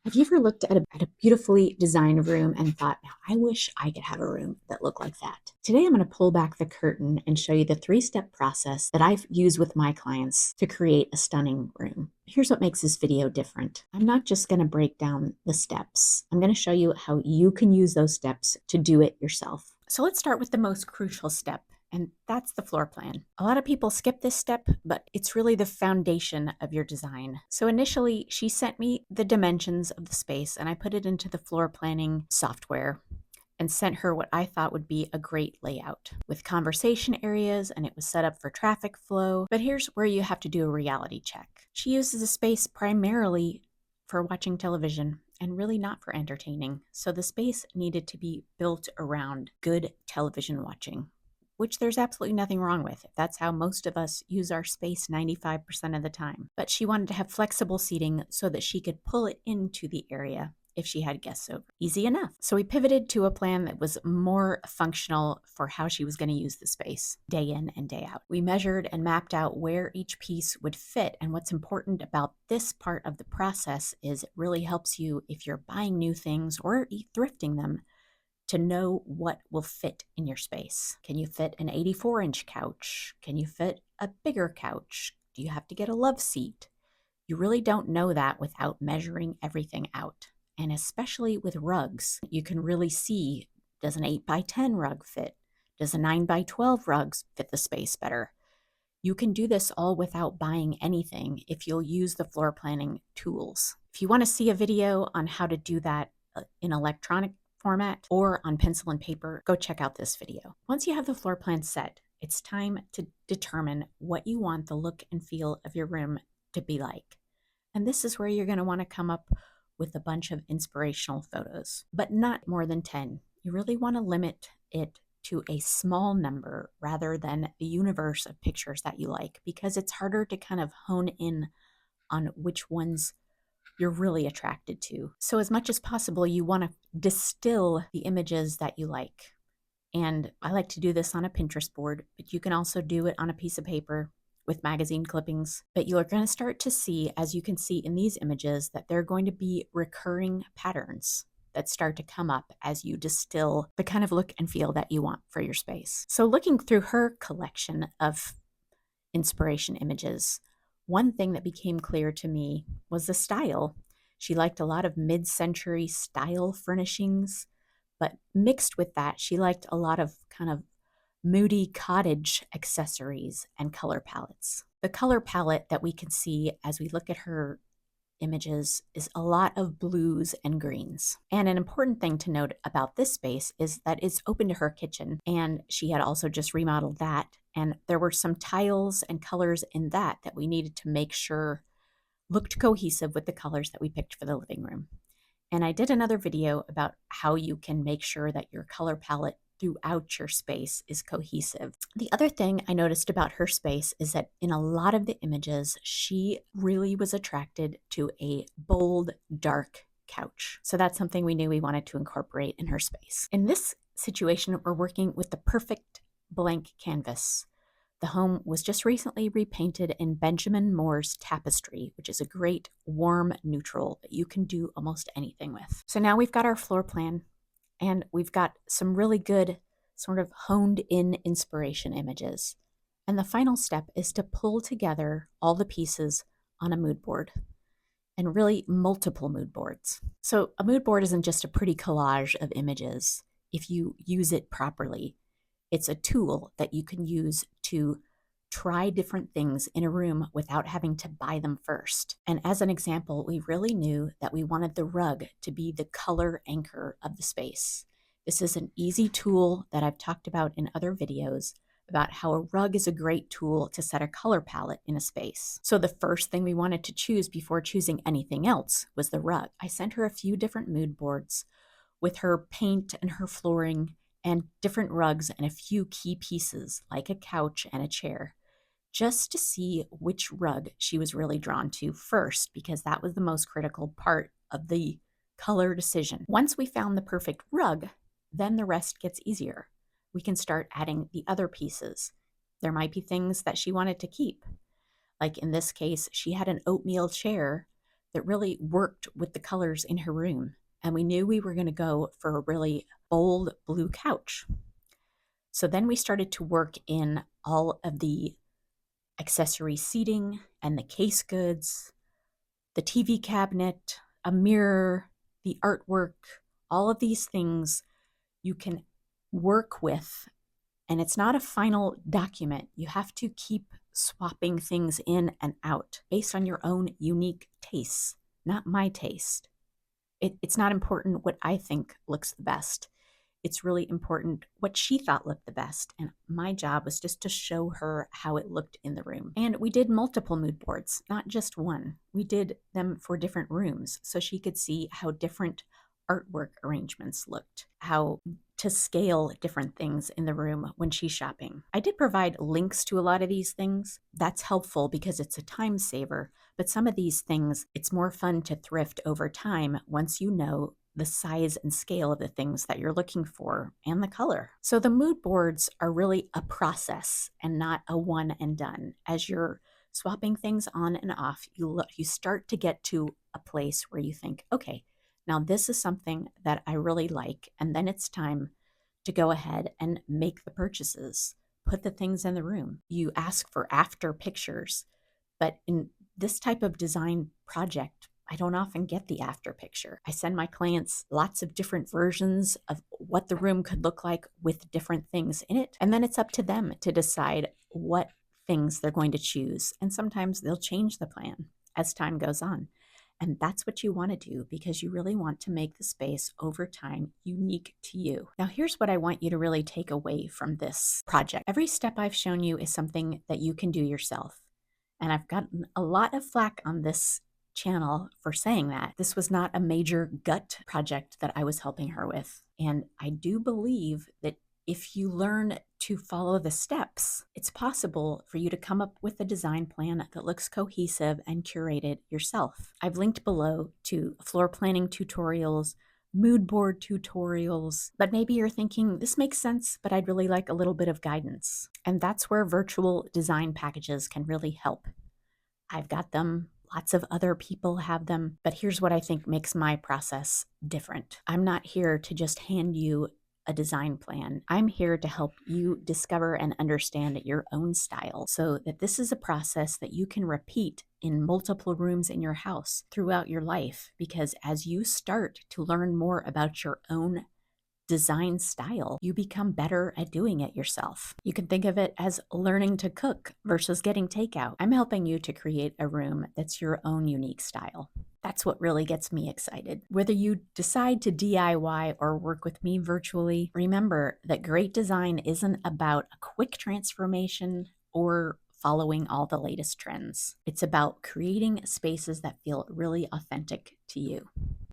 Have you ever looked at a beautifully designed room and thought, now I wish I could have a room that looked like that? Today, I'm going to pull back the curtain and show you the three-step process that I've used with my clients to create a stunning room. Here's what makes this video different. I'm not just going to break down the steps. I'm going to show you how you can use those steps to do it yourself. So let's start with the most crucial step, and that's the floor plan. A lot of people skip this step, but it's really the foundation of your design. So initially, she sent me the dimensions of the space, and I put it into the floor planning software and sent her what I thought would be a great layout with conversation areas, and it was set up for traffic flow. But here's where you have to do a reality check. She uses the space primarily for watching television and really not for entertaining. So the space needed to be built around good television watching, which there's absolutely nothing wrong with. That's how most of us use our space 95% of the time. But she wanted to have flexible seating so that she could pull it into the area if she had guests over. Easy enough. So we pivoted to a plan that was more functional for how she was going to use the space day in and day out. We measured and mapped out where each piece would fit. And what's important about this part of the process is it really helps you if you're buying new things or thrifting them to know what will fit in your space. Can you fit an 84-inch couch? Can you fit a bigger couch? Do you have to get a love seat? You really don't know that without measuring everything out. And especially with rugs, you can really see, does an 8x10 rug fit? Does a 9x12 rug fit the space better? You can do this all without buying anything if you'll use the floor planning tools. If you want to see a video on how to do that in electronic format or on pencil and paper, go check out this video. Once you have the floor plan set, it's time to determine what you want the look and feel of your room to be like. And this is where you're going to want to come up with a bunch of inspirational photos, but not more than 10. You really want to limit it to a small number rather than the universe of pictures that you like, because it's harder to kind of hone in on which ones you're really attracted to. So as much as possible, you want to distill the images that you like. And I like to do this on a Pinterest board, but you can also do it on a piece of paper with magazine clippings. But you're going to start to see, as you can see in these images, that there are going to be recurring patterns that start to come up as you distill the kind of look and feel that you want for your space. So looking through her collection of inspiration images, one thing that became clear to me was the style. She liked a lot of mid-century style furnishings, but mixed with that, she liked a lot of kind of moody cottage accessories and color palettes. The color palette that we can see as we look at her images is a lot of blues and greens. And an important thing to note about this space is that it's open to her kitchen, and she had also just remodeled that. And there were some tiles and colors in that we needed to make sure looked cohesive with the colors that we picked for the living room. And I did another video about how you can make sure that your color palette throughout your space is cohesive. The other thing I noticed about her space is that in a lot of the images, she really was attracted to a bold, dark couch. So that's something we knew we wanted to incorporate in her space. In this situation, we're working with the perfect blank canvas. The home was just recently repainted in Benjamin Moore's tapestry, which is a great warm neutral that you can do almost anything with. So now we've got our floor plan, and we've got some really good sort of honed in inspiration images. And the final step is to pull together all the pieces on a mood board, and really multiple mood boards. So a mood board isn't just a pretty collage of images if you use it properly. It's a tool that you can use to try different things in a room without having to buy them first. And as an example, we really knew that we wanted the rug to be the color anchor of the space. This is an easy tool that I've talked about in other videos about how a rug is a great tool to set a color palette in a space. So the first thing we wanted to choose before choosing anything else was the rug. I sent her a few different mood boards with her paint and her flooring and different rugs and a few key pieces like a couch and a chair, just to see which rug she was really drawn to first, because that was the most critical part of the color decision. Once we found the perfect rug, then the rest gets easier. We can start adding the other pieces. There might be things that she wanted to keep. Like in this case, she had an oatmeal chair that really worked with the colors in her room. And we knew we were going to go for a really bold blue couch. So then we started to work in all of the accessory seating and the case goods, the TV cabinet, a mirror, the artwork, all of these things you can work with. And it's not a final document. You have to keep swapping things in and out based on your own unique tastes, not my taste. It's not important what I think looks the best. It's really important what she thought looked the best. And my job was just to show her how it looked in the room. And we did multiple mood boards, not just one. We did them for different rooms so she could see how different artwork arrangements looked, how to scale different things in the room when she's shopping. I did provide links to a lot of these things. That's helpful because it's a time saver. But some of these things, it's more fun to thrift over time once you know the size and scale of the things that you're looking for and the color. So the mood boards are really a process and not a one and done. As you're swapping things on and off, you start to get to a place where you think, okay, now this is something that I really like, and then it's time to go ahead and make the purchases, put the things in the room. You ask for after pictures, but in this type of design project, I don't often get the after picture. I send my clients lots of different versions of what the room could look like with different things in it. And then it's up to them to decide what things they're going to choose. And sometimes they'll change the plan as time goes on. And that's what you want to do because you really want to make the space over time unique to you. Now, here's what I want you to really take away from this project. Every step I've shown you is something that you can do yourself. And I've gotten a lot of flack on this channel for saying that. This was not a major gut project that I was helping her with. And I do believe that if you learn to follow the steps, it's possible for you to come up with a design plan that looks cohesive and curated yourself. I've linked below to floor planning tutorials, mood board tutorials, but maybe you're thinking, this makes sense, but I'd really like a little bit of guidance. And that's where virtual design packages can really help. I've got them. Lots of other people have them, but here's what I think makes my process different. I'm not here to just hand you a design plan. I'm here to help you discover and understand your own style so that this is a process that you can repeat in multiple rooms in your house throughout your life. Because as you start to learn more about your own design style, you become better at doing it yourself. You can think of it as learning to cook versus getting takeout. I'm helping you to create a room that's your own unique style. That's what really gets me excited. Whether you decide to DIY or work with me virtually, remember that great design isn't about a quick transformation or following all the latest trends. It's about creating spaces that feel really authentic to you.